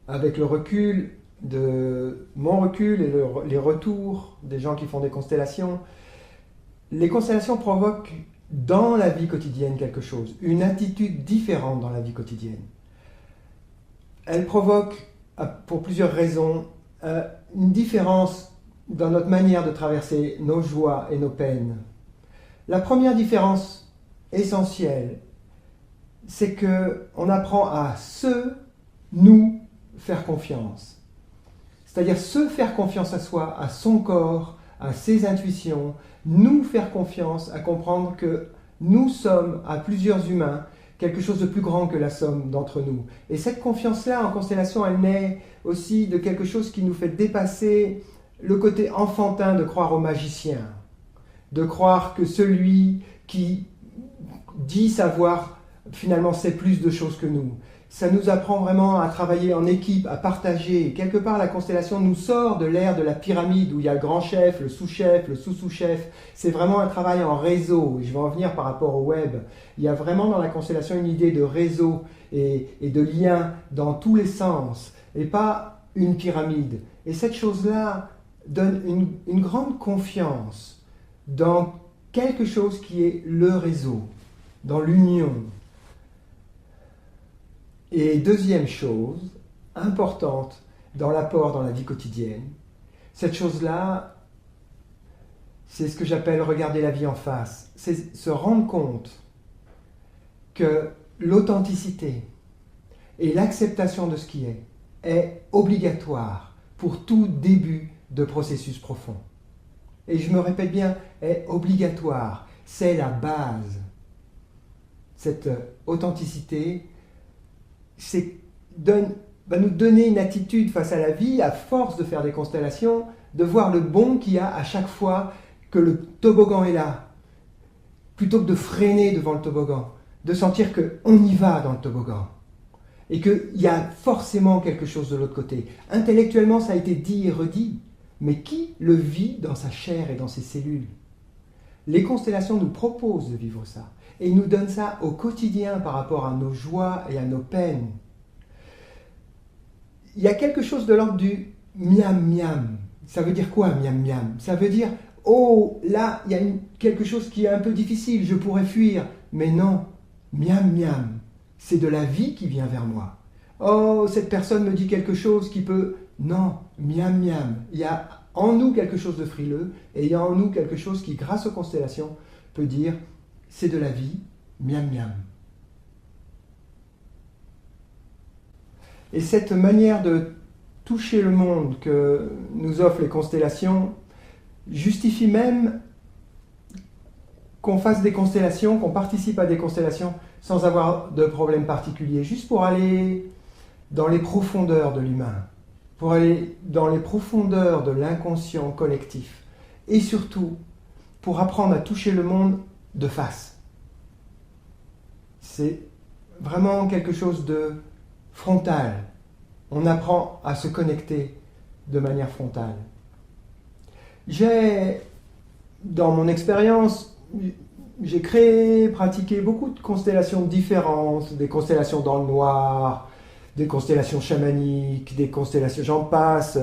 avec le recul de mon recul et les retours des gens qui font des constellations, les constellations provoquent dans la vie quotidienne quelque chose, une attitude différente dans la vie quotidienne. Elles provoquent, pour plusieurs raisons, une différence dans notre manière de traverser nos joies et nos peines. La première différence essentielle, c'est qu'on apprend à nous faire confiance. C'est-à-dire se faire confiance à soi, à son corps, à ses intuitions, nous faire confiance, à comprendre que nous sommes, à plusieurs humains, quelque chose de plus grand que la somme d'entre nous. Et cette confiance-là en constellation, elle naît aussi de quelque chose qui nous fait dépasser le côté enfantin de croire au magicien, de croire que celui qui dit savoir, finalement, sait plus de choses que nous. Ça nous apprend vraiment à travailler en équipe, à partager. Quelque part, la constellation nous sort de l'ère de la pyramide où il y a le grand chef, le sous-chef, le sous-sous-chef. C'est vraiment un travail en réseau. Je vais en venir par rapport au web. Il y a vraiment dans la constellation une idée de réseau et de lien dans tous les sens, et pas une pyramide. Et cette chose-là donne une grande confiance dans quelque chose qui est le réseau, dans l'union. Et deuxième chose importante dans l'apport dans la vie quotidienne, cette chose-là, c'est ce que j'appelle regarder la vie en face. C'est se rendre compte que l'authenticité et l'acceptation de ce qui est obligatoire pour tout début de processus profond. Et je me répète bien, est obligatoire, c'est la base. Cette authenticité va nous donner une attitude face à la vie, à force de faire des constellations, de voir le bon qu'il y a à chaque fois que le toboggan est là, plutôt que de freiner devant le toboggan, de sentir qu'on y va dans le toboggan, et qu'il y a forcément quelque chose de l'autre côté. Intellectuellement, ça a été dit et redit, mais qui le vit dans sa chair et dans ses cellules? Les constellations nous proposent de vivre ça. Et ils nous donnent ça au quotidien par rapport à nos joies et à nos peines. Il y a quelque chose de l'ordre du miam miam. Ça veut dire quoi, miam miam? Ça veut dire, oh, là, il y a quelque chose qui est un peu difficile, je pourrais fuir. Mais non, miam miam, c'est de la vie qui vient vers moi. Oh, cette personne me dit quelque chose qui peut... Non, miam miam. Il y a en nous quelque chose de frileux et il y a en nous quelque chose qui, grâce aux constellations, peut dire... C'est de la vie, miam miam. Et cette manière de toucher le monde que nous offrent les constellations justifie même qu'on fasse des constellations, qu'on participe à des constellations sans avoir de problème particulier, juste pour aller dans les profondeurs de l'humain, pour aller dans les profondeurs de l'inconscient collectif, et surtout pour apprendre à toucher le monde de face. C'est vraiment quelque chose de frontal. On apprend à se connecter de manière frontale. Dans mon expérience, j'ai créé, pratiqué beaucoup de constellations différentes, des constellations dans le noir, des constellations chamaniques, des constellations, j'en passe,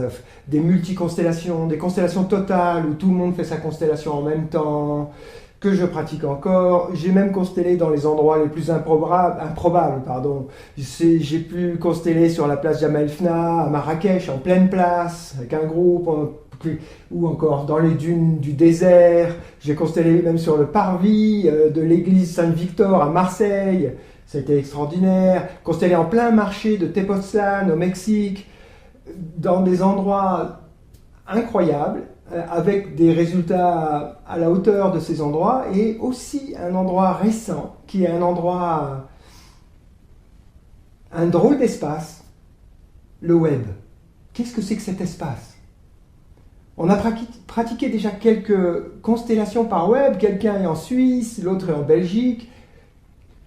des multiconstellations, des constellations totales où tout le monde fait sa constellation en même temps, que je pratique encore. J'ai même constellé dans les endroits les plus improbables. J'ai pu consteller sur la place Jemaa el-Fna, à Marrakech, en pleine place, avec un groupe, ou encore dans les dunes du désert. J'ai constellé même sur le parvis de l'église Saint-Victor à Marseille. C'était extraordinaire. Constellé en plein marché de Tepoztlán au Mexique, dans des endroits incroyables, avec des résultats à la hauteur de ces endroits, et aussi un endroit récent, qui est un drôle d'espace, le web. Qu'est-ce que c'est que cet espace? On a pratiqué déjà quelques constellations par web, quelqu'un est en Suisse, l'autre est en Belgique.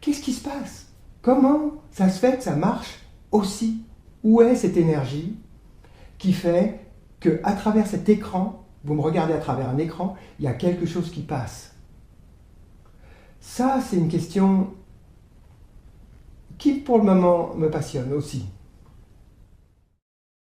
Qu'est-ce qui se passe? Comment ça se fait que ça marche aussi? Où est cette énergie qui fait qu'à travers cet écran, vous me regardez à travers un écran, il y a quelque chose qui passe? Ça, c'est une question qui, pour le moment, me passionne aussi.